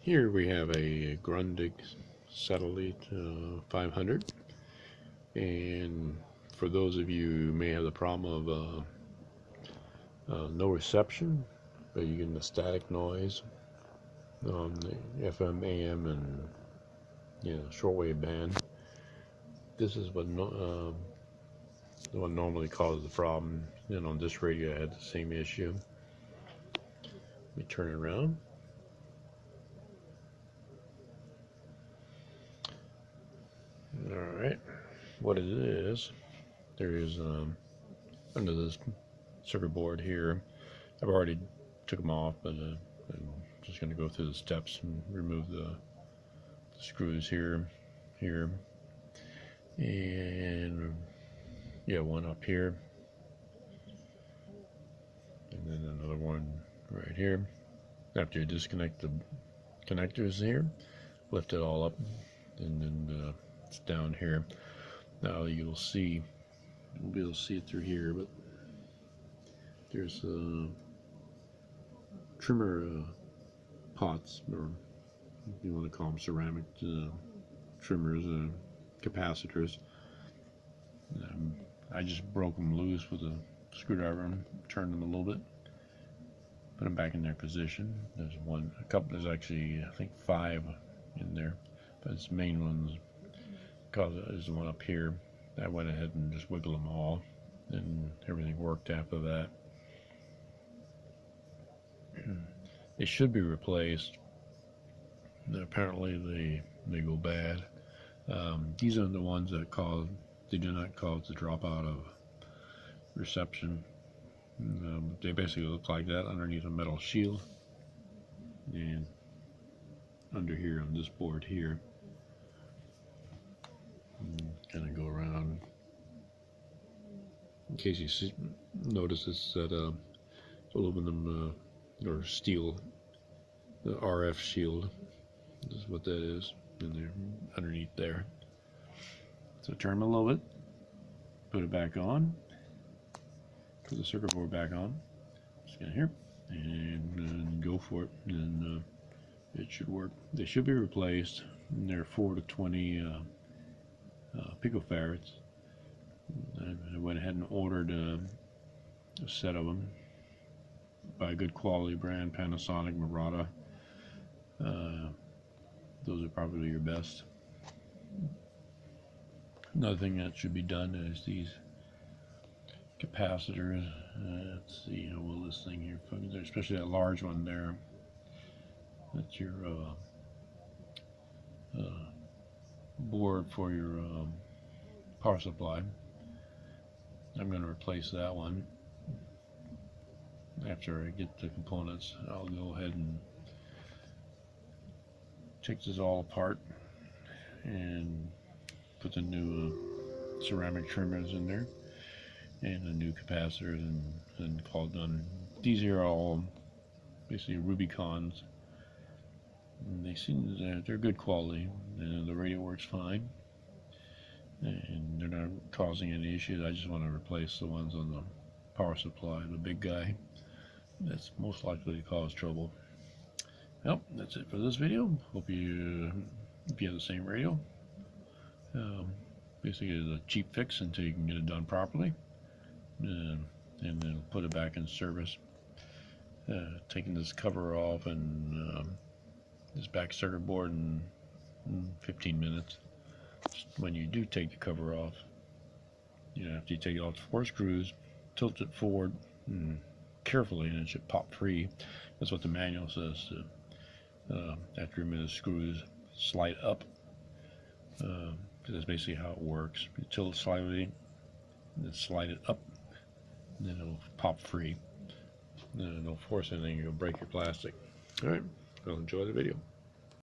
Here we have a Grundig Satellit 500, and for those of you who may have the problem of no reception, but you get the static noise on the FM, AM, and shortwave band, this is what normally causes the problem. And on this radio, I had the same issue. Let me turn it around. Alright, what it is, there is under this circuit board here, I've already took them off, but I'm just going to go through the steps and remove the screws here, and one up here, and then another one right here. After you disconnect the connectors here, lift it all up, and then it's down here. Now you'll be able to see it through here, but there's trimmer pots, or if you want to call them ceramic trimmers, capacitors. I just broke them loose with a screwdriver and turned them a little bit, put them back in their position. There's actually I think 5 in there, but its main ones, because is the one up here. I went ahead and just wiggled them all, and everything worked after that. They should be replaced. Apparently they go bad. These are the ones that they do not cause the dropout of reception. They basically look like that underneath a metal shield, and under here on this board here. Kind of go around. In case you notice, it's that aluminum or steel, the RF shield. This is what that is in there, underneath there. So turn them a little bit, put it back on, put the circuit board back on, just get here, and go for it, and it should work. They should be replaced. And they're 4 to 20 picofarads. I went ahead and ordered a set of them by a good quality brand, Panasonic, Murata. Those are probably your best. Another thing that should be done is these capacitors. Let's see, how will this thing here, especially that large one there. That's your board for your power supply. I'm going to replace that one. After I get the components, I'll go ahead and take this all apart and put the new ceramic trimmers in there and the new capacitors, and call it done. These are all basically Rubicons. And they seem they're good quality, and the radio works fine, and they're not causing any issues. I just want to replace the ones on the power supply, the big guy. That's most likely to cause trouble. Well, that's it for this video. Hope you have the same radio. Basically, it's a cheap fix until you can get it done properly, and then put it back in service. Taking this cover off and this back circuit board in 15 minutes. Just when you do take the cover off, after you take it off the 4 screws, tilt it forward carefully, and it should pop free. That's what the manual says. After you remove the screws, slide up. That's basically how it works. You tilt it slightly, then slide it up, and then it'll pop free. Don't force anything, you'll break your plastic. Alright, well, enjoy the video.